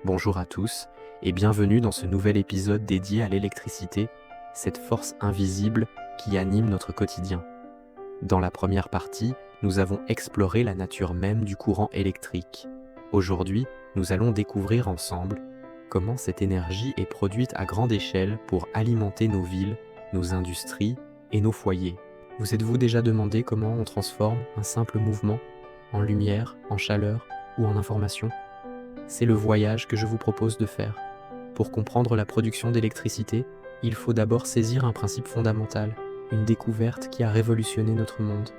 Bonjour à tous et bienvenue dans ce nouvel épisode dédié à l'électricité, cette force invisible qui anime notre quotidien. Dans la première partie, nous avons exploré la nature même du courant électrique. Aujourd'hui, nous allons découvrir ensemble comment cette énergie est produite à grande échelle pour alimenter nos villes, nos industries et nos foyers. Vous êtes-vous déjà demandé comment on transforme un simple mouvement en lumière, en chaleur ou en information ? C'est le voyage que je vous propose de faire. Pour comprendre la production d'électricité, il faut d'abord saisir un principe fondamental, une découverte qui a révolutionné notre monde,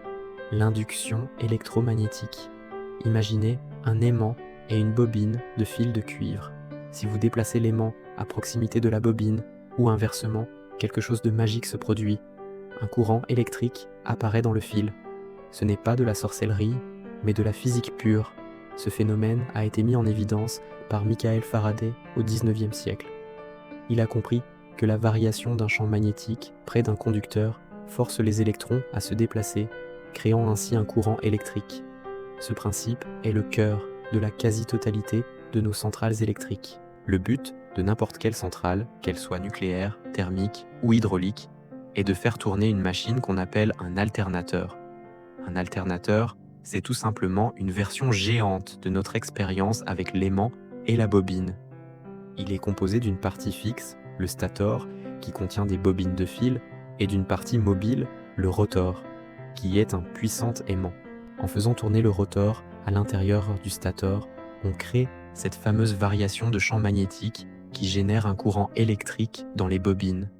l'induction électromagnétique. Imaginez un aimant et une bobine de fil de cuivre. Si vous déplacez l'aimant à proximité de la bobine, ou inversement, quelque chose de magique se produit. Un courant électrique apparaît dans le fil. Ce n'est pas de la sorcellerie, mais de la physique pure. Ce phénomène a été mis en évidence par Michael Faraday au XIXe siècle. Il a compris que la variation d'un champ magnétique près d'un conducteur force les électrons à se déplacer, créant ainsi un courant électrique. Ce principe est le cœur de la quasi-totalité de nos centrales électriques. Le but de n'importe quelle centrale, qu'elle soit nucléaire, thermique ou hydraulique, est de faire tourner une machine qu'on appelle un alternateur. Un alternateur, c'est tout simplement une version géante de notre expérience avec l'aimant et la bobine. Il est composé d'une partie fixe, le stator, qui contient des bobines de fil, et d'une partie mobile, le rotor, qui est un puissant aimant. En faisant tourner le rotor à l'intérieur du stator, on crée cette fameuse variation de champ magnétique qui génère un courant électrique dans les bobines.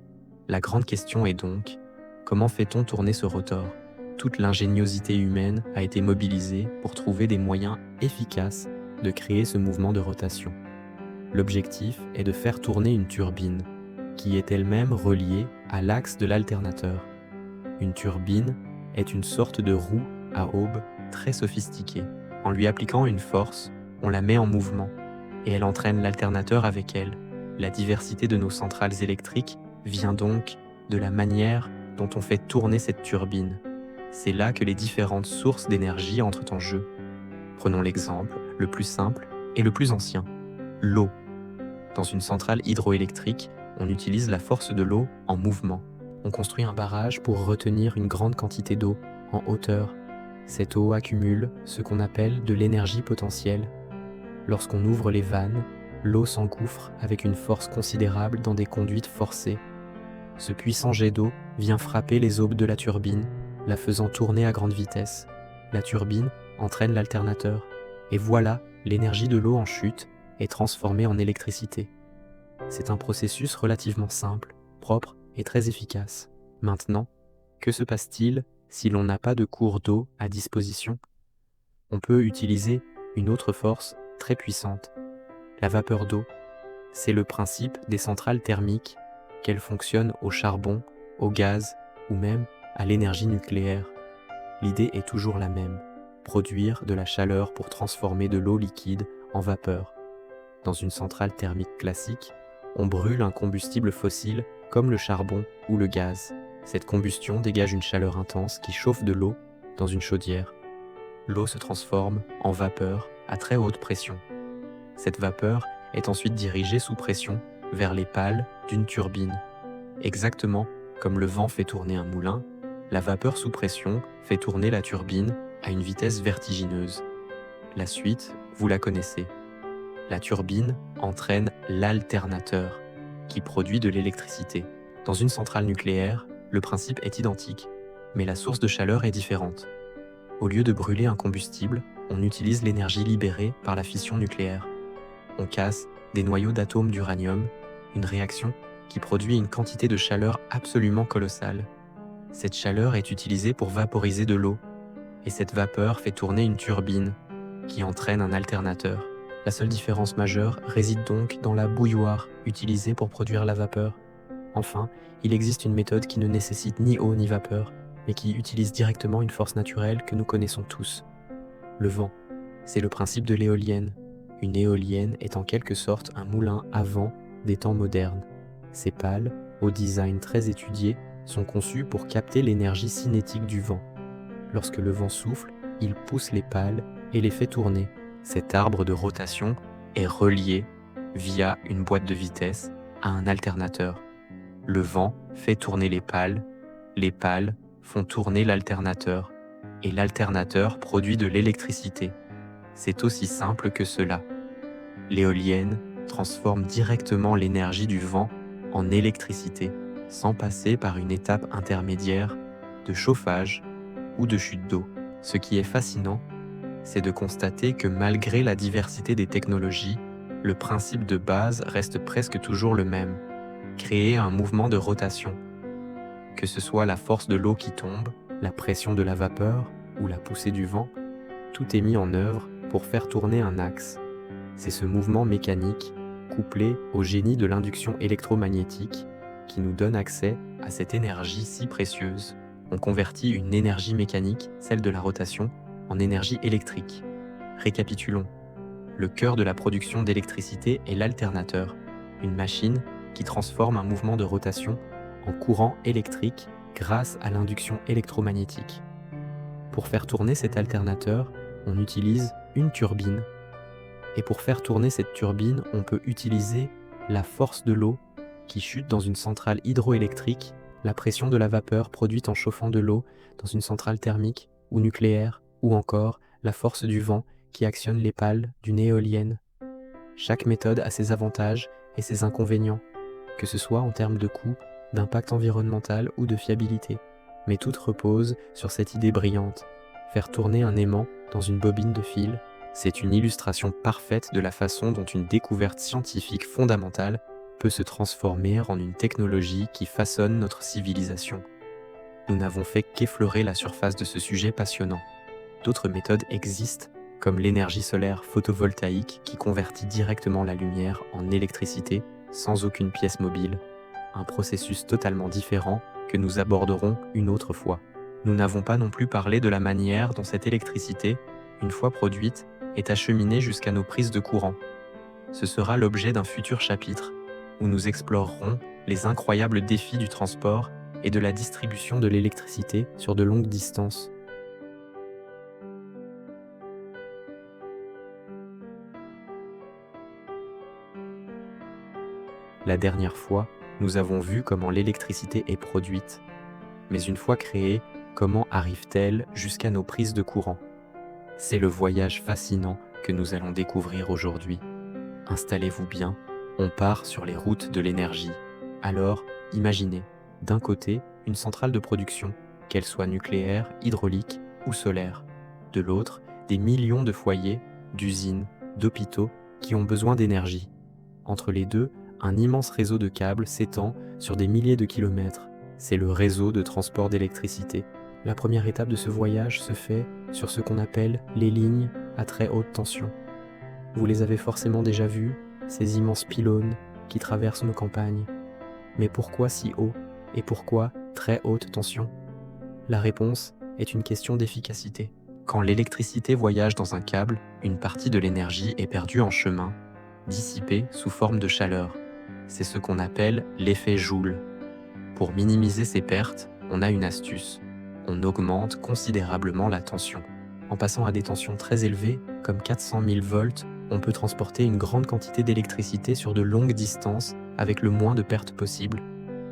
La grande question est donc, comment fait-on tourner ce rotor ? Toute l'ingéniosité humaine a été mobilisée pour trouver des moyens efficaces de créer ce mouvement de rotation. L'objectif est de faire tourner une turbine, qui est elle-même reliée à l'axe de l'alternateur. Une turbine est une sorte de roue à aubes très sophistiquée. En lui appliquant une force, on la met en mouvement, et elle entraîne l'alternateur avec elle. La diversité de nos centrales électriques vient donc de la manière dont on fait tourner cette turbine. C'est là que les différentes sources d'énergie entrent en jeu. Prenons l'exemple le plus simple et le plus ancien, l'eau. Dans une centrale hydroélectrique, on utilise la force de l'eau en mouvement. On construit un barrage pour retenir une grande quantité d'eau en hauteur. Cette eau accumule ce qu'on appelle de l'énergie potentielle. Lorsqu'on ouvre les vannes, l'eau s'engouffre avec une force considérable dans des conduites forcées. Ce puissant jet d'eau vient frapper les aubes de la turbine, la faisant tourner à grande vitesse. La turbine entraîne l'alternateur, et voilà, l'énergie de l'eau en chute est transformée en électricité. C'est un processus relativement simple, propre et très efficace. Maintenant, que se passe-t-il si l'on n'a pas de cours d'eau à disposition ? On peut utiliser une autre force très puissante, la vapeur d'eau. C'est le principe des centrales thermiques, qu'elles fonctionnent au charbon, au gaz ou même à l'énergie nucléaire. L'idée est toujours la même, produire de la chaleur pour transformer de l'eau liquide en vapeur. Dans une centrale thermique classique, on brûle un combustible fossile comme le charbon ou le gaz. Cette combustion dégage une chaleur intense qui chauffe de l'eau dans une chaudière. L'eau se transforme en vapeur à très haute pression. Cette vapeur est ensuite dirigée sous pression vers les pales d'une turbine. Exactement comme le vent fait tourner un moulin, la vapeur sous pression fait tourner la turbine à une vitesse vertigineuse. La suite, vous la connaissez. La turbine entraîne l'alternateur, qui produit de l'électricité. Dans une centrale nucléaire, le principe est identique, mais la source de chaleur est différente. Au lieu de brûler un combustible, on utilise l'énergie libérée par la fission nucléaire. On casse des noyaux d'atomes d'uranium, une réaction qui produit une quantité de chaleur absolument colossale. Cette chaleur est utilisée pour vaporiser de l'eau, et cette vapeur fait tourner une turbine, qui entraîne un alternateur. La seule différence majeure réside donc dans la bouilloire utilisée pour produire la vapeur. Enfin, il existe une méthode qui ne nécessite ni eau ni vapeur, mais qui utilise directement une force naturelle que nous connaissons tous. Le vent, c'est le principe de l'éolienne. Une éolienne est en quelque sorte un moulin à vent des temps modernes. Ces pales, au design très étudié, sont conçues pour capter l'énergie cinétique du vent. Lorsque le vent souffle, il pousse les pales et les fait tourner. Cet arbre de rotation est relié via une boîte de vitesse, à un alternateur. Le vent fait tourner les pales font tourner l'alternateur, et l'alternateur produit de l'électricité. C'est aussi simple que cela. L'éolienne transforme directement l'énergie du vent en électricité, sans passer par une étape intermédiaire de chauffage ou de chute d'eau. Ce qui est fascinant, c'est de constater que malgré la diversité des technologies, le principe de base reste presque toujours le même: créer un mouvement de rotation. Que ce soit la force de l'eau qui tombe, la pression de la vapeur ou la poussée du vent, tout est mis en œuvre pour faire tourner un axe. C'est ce mouvement mécanique, couplé au génie de l'induction électromagnétique, qui nous donne accès à cette énergie si précieuse. On convertit une énergie mécanique, celle de la rotation, en énergie électrique. Récapitulons. Le cœur de la production d'électricité est l'alternateur, une machine qui transforme un mouvement de rotation en courant électrique grâce à l'induction électromagnétique. Pour faire tourner cet alternateur, on utilise une turbine. Et pour faire tourner cette turbine, on peut utiliser la force de l'eau qui chute dans une centrale hydroélectrique, la pression de la vapeur produite en chauffant de l'eau dans une centrale thermique ou nucléaire, ou encore la force du vent qui actionne les pales d'une éolienne. Chaque méthode a ses avantages et ses inconvénients, que ce soit en termes de coût, d'impact environnemental ou de fiabilité. Mais toutes reposent sur cette idée brillante: faire tourner un aimant dans une bobine de fil. C'est une illustration parfaite de la façon dont une découverte scientifique fondamentale peut se transformer en une technologie qui façonne notre civilisation. Nous n'avons fait qu'effleurer la surface de ce sujet passionnant. D'autres méthodes existent, comme l'énergie solaire photovoltaïque qui convertit directement la lumière en électricité sans aucune pièce mobile, un processus totalement différent que nous aborderons une autre fois. Nous n'avons pas non plus parlé de la manière dont cette électricité, une fois produite, est acheminée jusqu'à nos prises de courant. Ce sera l'objet d'un futur chapitre, où nous explorerons les incroyables défis du transport et de la distribution de l'électricité sur de longues distances. La dernière fois, nous avons vu comment l'électricité est produite, mais une fois créée, comment arrive-t-elle jusqu'à nos prises de courant? C'est le voyage fascinant que nous allons découvrir aujourd'hui. Installez-vous bien, on part sur les routes de l'énergie. Alors, imaginez, d'un côté, une centrale de production, qu'elle soit nucléaire, hydraulique ou solaire. De l'autre, des millions de foyers, d'usines, d'hôpitaux qui ont besoin d'énergie. Entre les deux, un immense réseau de câbles s'étend sur des milliers de kilomètres. C'est le réseau de transport d'électricité. La première étape de ce voyage se fait sur ce qu'on appelle les lignes à très haute tension. Vous les avez forcément déjà vues, ces immenses pylônes qui traversent nos campagnes. Mais pourquoi si haut et pourquoi très haute tension? La réponse est une question d'efficacité. Quand l'électricité voyage dans un câble, une partie de l'énergie est perdue en chemin, dissipée sous forme de chaleur. C'est ce qu'on appelle l'effet Joule. Pour minimiser ces pertes, on a une astuce. On augmente considérablement la tension. En passant à des tensions très élevées, comme 400 000 volts, on peut transporter une grande quantité d'électricité sur de longues distances avec le moins de pertes possible.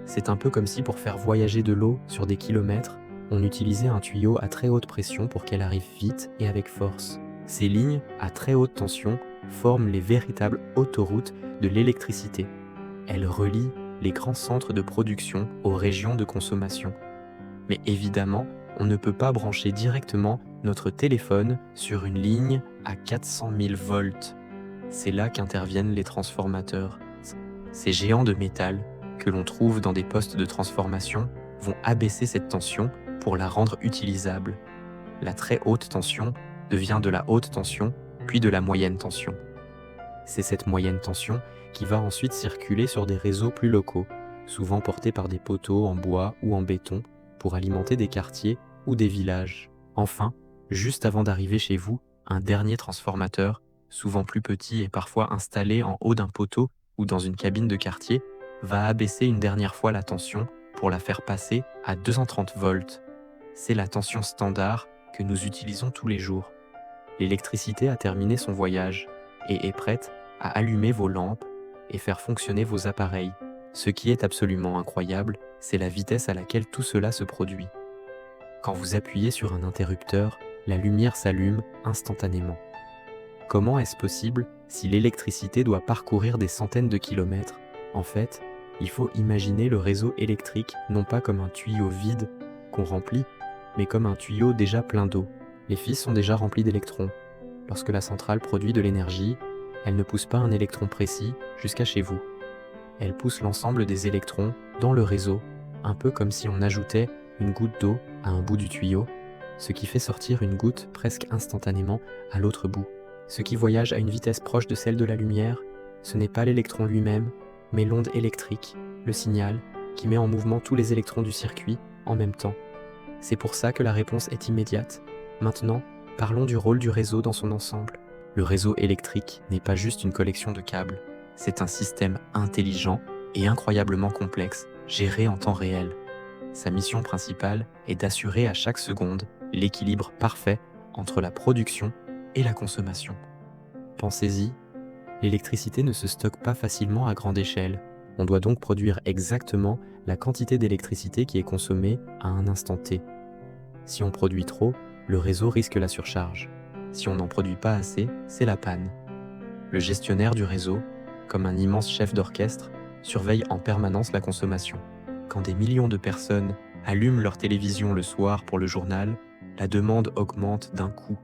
C'est un peu comme si pour faire voyager de l'eau sur des kilomètres, on utilisait un tuyau à très haute pression pour qu'elle arrive vite et avec force. Ces lignes à très haute tension forment les véritables autoroutes de l'électricité. Elles relient les grands centres de production aux régions de consommation. Mais évidemment, on ne peut pas brancher directement notre téléphone sur une ligne à 400 000 volts. C'est là qu'interviennent les transformateurs. Ces géants de métal que l'on trouve dans des postes de transformation vont abaisser cette tension pour la rendre utilisable. La très haute tension devient de la haute tension, puis de la moyenne tension. C'est cette moyenne tension qui va ensuite circuler sur des réseaux plus locaux, souvent portés par des poteaux en bois ou en béton, pour alimenter des quartiers ou des villages. Enfin, juste avant d'arriver chez vous, un dernier transformateur, souvent plus petit et parfois installé en haut d'un poteau ou dans une cabine de quartier, va abaisser une dernière fois la tension pour la faire passer à 230 volts. C'est la tension standard que nous utilisons tous les jours. L'électricité a terminé son voyage et est prête à allumer vos lampes et faire fonctionner vos appareils. Ce qui est absolument incroyable, c'est la vitesse à laquelle tout cela se produit. Quand vous appuyez sur un interrupteur, la lumière s'allume instantanément. Comment est-ce possible si l'électricité doit parcourir des centaines de kilomètres? En fait, il faut imaginer le réseau électrique non pas comme un tuyau vide qu'on remplit, mais comme un tuyau déjà plein d'eau. Les fils sont déjà remplis d'électrons. Lorsque la centrale produit de l'énergie, elle ne pousse pas un électron précis jusqu'à chez vous. Elle pousse l'ensemble des électrons dans le réseau, un peu comme si on ajoutait une goutte d'eau à un bout du tuyau, ce qui fait sortir une goutte presque instantanément à l'autre bout. Ce qui voyage à une vitesse proche de celle de la lumière, ce n'est pas l'électron lui-même, mais l'onde électrique, le signal, qui met en mouvement tous les électrons du circuit en même temps. C'est pour ça que la réponse est immédiate. Maintenant, parlons du rôle du réseau dans son ensemble. Le réseau électrique n'est pas juste une collection de câbles, c'est un système intelligent et incroyablement complexe, géré en temps réel. Sa mission principale est d'assurer à chaque seconde l'équilibre parfait entre la production et la consommation. Pensez-y, l'électricité ne se stocke pas facilement à grande échelle. On doit donc produire exactement la quantité d'électricité qui est consommée à un instant T. Si on produit trop, le réseau risque la surcharge. Si on n'en produit pas assez, c'est la panne. Le gestionnaire du réseau, comme un immense chef d'orchestre, surveille en permanence la consommation. Quand des millions de personnes allument leur télévision le soir pour le journal, la demande augmente d'un coup.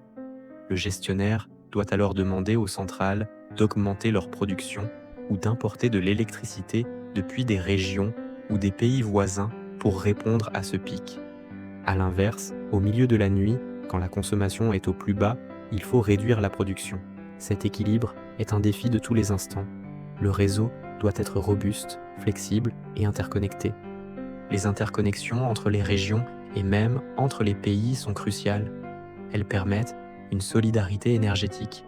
Le gestionnaire doit alors demander aux centrales d'augmenter leur production ou d'importer de l'électricité depuis des régions ou des pays voisins pour répondre à ce pic. A l'inverse, au milieu de la nuit, quand la consommation est au plus bas, il faut réduire la production. Cet équilibre est un défi de tous les instants. Le réseau doit être robuste, flexible et interconnecté. Les interconnexions entre les régions et même entre les pays sont cruciales. Elles permettent une solidarité énergétique.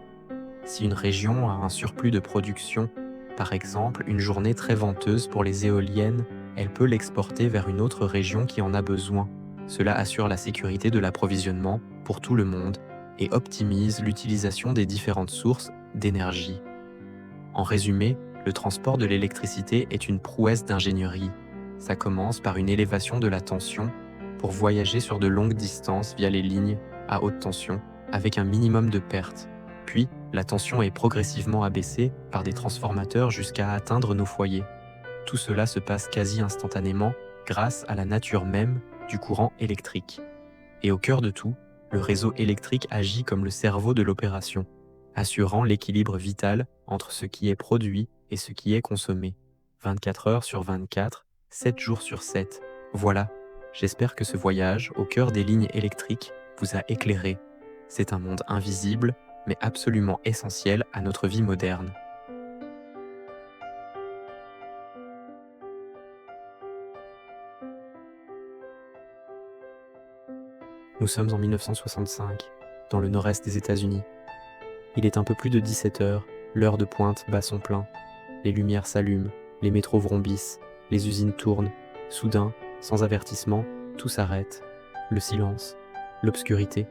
Si une région a un surplus de production, par exemple une journée très venteuse pour les éoliennes, elle peut l'exporter vers une autre région qui en a besoin. Cela assure la sécurité de l'approvisionnement pour tout le monde et optimise l'utilisation des différentes sources d'énergie. En résumé, le transport de l'électricité est une prouesse d'ingénierie. Ça commence par une élévation de la tension pour voyager sur de longues distances via les lignes à haute tension avec un minimum de pertes. Puis, la tension est progressivement abaissée par des transformateurs jusqu'à atteindre nos foyers. Tout cela se passe quasi instantanément grâce à la nature même du courant électrique. Et au cœur de tout, le réseau électrique agit comme le cerveau de l'opération, assurant l'équilibre vital entre ce qui est produit et ce qui est consommé, 24 heures sur 24, 7 jours sur 7. Voilà, j'espère que ce voyage au cœur des lignes électriques vous a éclairé. C'est un monde invisible, mais absolument essentiel à notre vie moderne. Nous sommes en 1965, dans le nord-est des États-Unis. Il est un peu plus de 17 heures, l'heure de pointe bat son plein. Les lumières s'allument, les métros vrombissent, les usines tournent. Soudain, sans avertissement, tout s'arrête. Le silence, l'obscurité.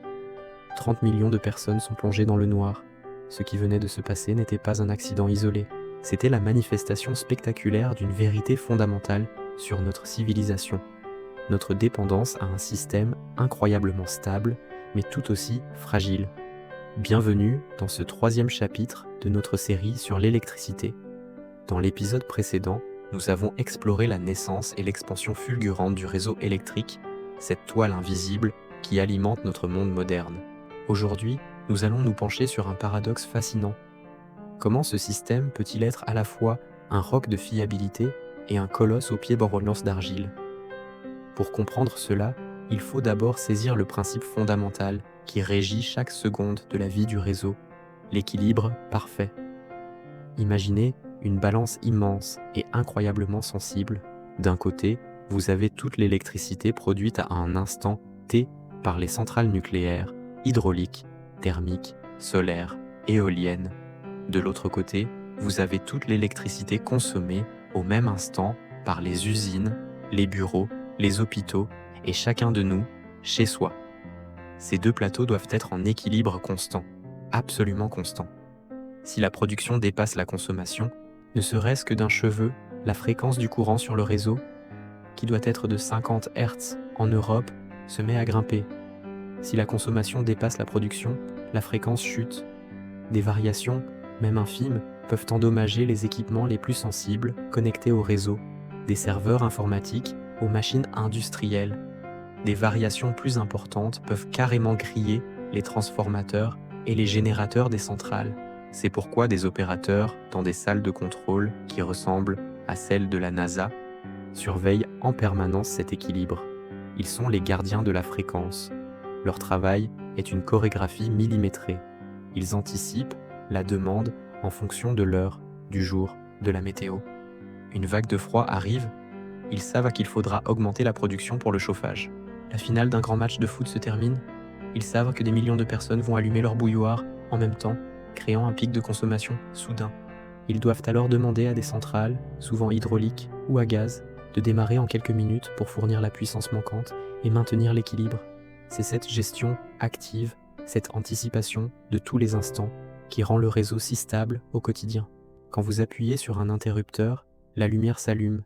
30 millions de personnes sont plongées dans le noir. Ce qui venait de se passer n'était pas un accident isolé. C'était la manifestation spectaculaire d'une vérité fondamentale sur notre civilisation. Notre dépendance à un système incroyablement stable, mais tout aussi fragile. Bienvenue dans ce 3e chapitre de notre série sur l'électricité. Dans l'épisode précédent, nous avons exploré la naissance et l'expansion fulgurante du réseau électrique, cette toile invisible qui alimente notre monde moderne. Aujourd'hui, nous allons nous pencher sur un paradoxe fascinant. Comment ce système peut-il être à la fois un roc de fiabilité et un colosse aux pieds bourrelants d'argile ? Pour comprendre cela, il faut d'abord saisir le principe fondamental qui régit chaque seconde de la vie du réseau, l'équilibre parfait. Imaginez une balance immense et incroyablement sensible. D'un côté, vous avez toute l'électricité produite à un instant T par les centrales nucléaires, hydrauliques, thermiques, solaires, éoliennes. De l'autre côté, vous avez toute l'électricité consommée au même instant par les usines, les bureaux, les hôpitaux et chacun de nous, chez soi. Ces deux plateaux doivent être en équilibre constant, absolument constant. Si la production dépasse la consommation, Ne serait-ce que d'un cheveu, la fréquence du courant sur le réseau, qui doit être de 50 Hz en Europe, se met à grimper. Si la consommation dépasse la production, la fréquence chute. Des variations, même infimes, peuvent endommager les équipements les plus sensibles connectés au réseau, des serveurs informatiques aux machines industrielles. Des variations plus importantes peuvent carrément griller les transformateurs et les générateurs des centrales. C'est pourquoi des opérateurs, dans des salles de contrôle qui ressemblent à celles de la NASA, surveillent en permanence cet équilibre. Ils sont les gardiens de la fréquence. Leur travail est une chorégraphie millimétrée. Ils anticipent la demande en fonction de l'heure, du jour, de la météo. Une vague de froid arrive, ils savent qu'il faudra augmenter la production pour le chauffage. La finale d'un grand match de foot se termine, ils savent que des millions de personnes vont allumer leur bouilloire en même temps, créant un pic de consommation soudain. Ils doivent alors demander à des centrales, souvent hydrauliques ou à gaz, de démarrer en quelques minutes pour fournir la puissance manquante et maintenir l'équilibre. C'est cette gestion active, cette anticipation de tous les instants qui rend le réseau si stable au quotidien. Quand vous appuyez sur un interrupteur, la lumière s'allume.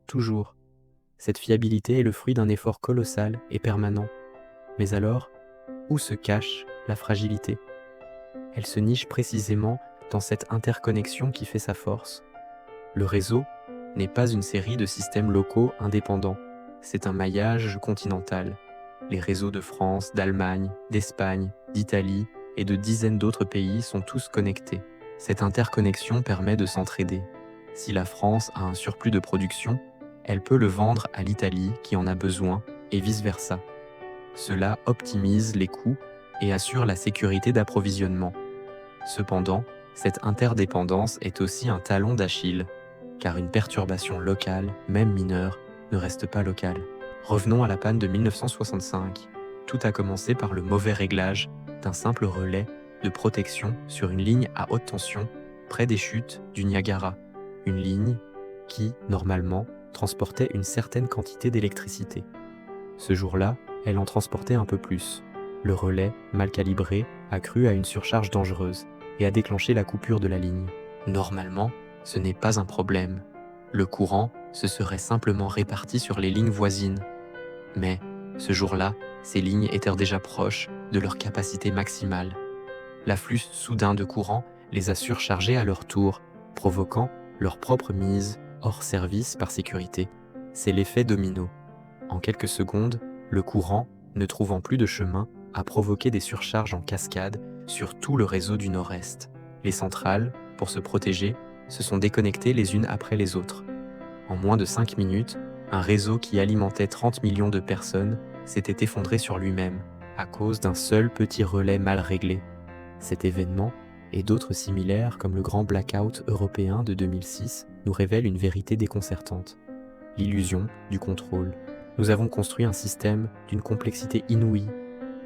Toujours. Cette fiabilité est le fruit d'un effort colossal et permanent. Mais alors, où se cache la fragilité ? Elle se niche précisément dans cette interconnexion qui fait sa force. Le réseau n'est pas une série de systèmes locaux indépendants, c'est un maillage continental. Les réseaux de France, d'Allemagne, d'Espagne, d'Italie et de dizaines d'autres pays sont tous connectés. Cette interconnexion permet de s'entraider. Si la France a un surplus de production, elle peut le vendre à l'Italie qui en a besoin et vice-versa. Cela optimise les coûts et assure la sécurité d'approvisionnement. Cependant, cette interdépendance est aussi un talon d'Achille, car une perturbation locale, même mineure, ne reste pas locale. Revenons à la panne de 1965. Tout a commencé par le mauvais réglage d'un simple relais de protection sur une ligne à haute tension près des chutes du Niagara. Une ligne qui, normalement, transportait une certaine quantité d'électricité. Ce jour-là, elle en transportait un peu plus. Le relais, mal calibré, a cru à une surcharge dangereuse et a déclenché la coupure de la ligne. Normalement, ce n'est pas un problème. Le courant se serait simplement réparti sur les lignes voisines. Mais, ce jour-là, ces lignes étaient déjà proches de leur capacité maximale. L'afflux soudain de courant les a surchargées à leur tour, provoquant leur propre mise hors service par sécurité. C'est l'effet domino. En quelques secondes, le courant, ne trouvant plus de chemin, a provoqué des surcharges en cascade sur tout le réseau du Nord-Est. Les centrales, pour se protéger, se sont déconnectées les unes après les autres. En moins de 5 minutes, un réseau qui alimentait 30 millions de personnes s'était effondré sur lui-même, à cause d'un seul petit relais mal réglé. Cet événement, et d'autres similaires comme le grand blackout européen de 2006, nous révèlent une vérité déconcertante. L'illusion du contrôle. Nous avons construit un système d'une complexité inouïe.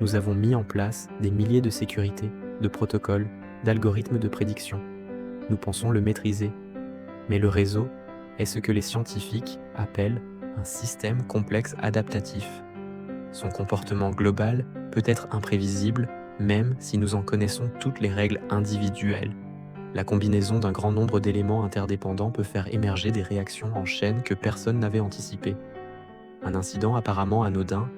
Nous avons mis en place des milliers de sécurités, de protocoles, d'algorithmes de prédiction. Nous pensons le maîtriser. Mais le réseau est ce que les scientifiques appellent un système complexe adaptatif. Son comportement global peut être imprévisible, même si nous en connaissons toutes les règles individuelles. La combinaison d'un grand nombre d'éléments interdépendants peut faire émerger des réactions en chaîne que personne n'avait anticipées. Un incident apparemment anodin,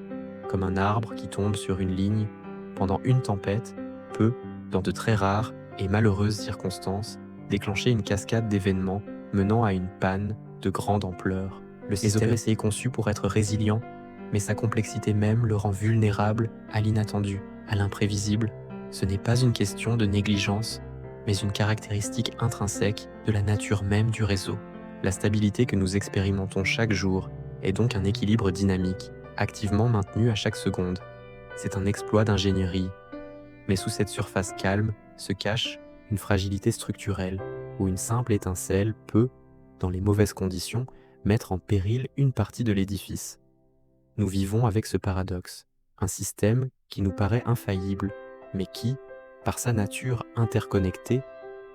comme un arbre qui tombe sur une ligne pendant une tempête, peut, dans de très rares et malheureuses circonstances, déclencher une cascade d'événements menant à une panne de grande ampleur. Le système est conçu pour être résilient, mais sa complexité même le rend vulnérable à l'inattendu, à l'imprévisible. Ce n'est pas une question de négligence, mais une caractéristique intrinsèque de la nature même du réseau. La stabilité que nous expérimentons chaque jour est donc un équilibre dynamique, activement maintenu à chaque seconde. C'est un exploit d'ingénierie. Mais sous cette surface calme se cache une fragilité structurelle, où une simple étincelle peut, dans les mauvaises conditions, mettre en péril une partie de l'édifice. Nous vivons avec ce paradoxe, un système qui nous paraît infaillible, mais qui, par sa nature interconnectée,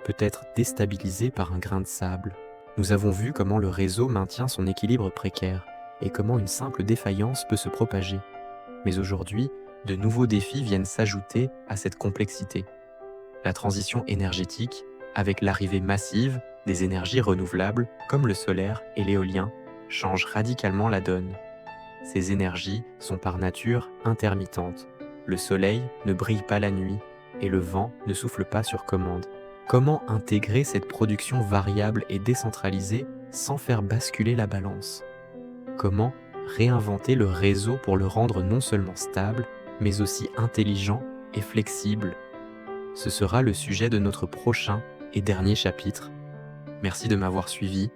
peut être déstabilisé par un grain de sable. Nous avons vu comment le réseau maintient son équilibre précaire et comment une simple défaillance peut se propager. Mais aujourd'hui, de nouveaux défis viennent s'ajouter à cette complexité. La transition énergétique, avec l'arrivée massive Des énergies renouvelables, comme le solaire et l'éolien, changent radicalement la donne. Ces énergies sont par nature intermittentes. Le soleil ne brille pas la nuit et le vent ne souffle pas sur commande. Comment intégrer cette production variable et décentralisée sans faire basculer la balance? Comment réinventer le réseau pour le rendre non seulement stable, mais aussi intelligent et flexible? Ce sera le sujet de notre prochain et dernier chapitre. Merci de m'avoir suivi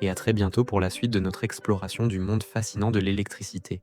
et à très bientôt pour la suite de notre exploration du monde fascinant de l'électricité.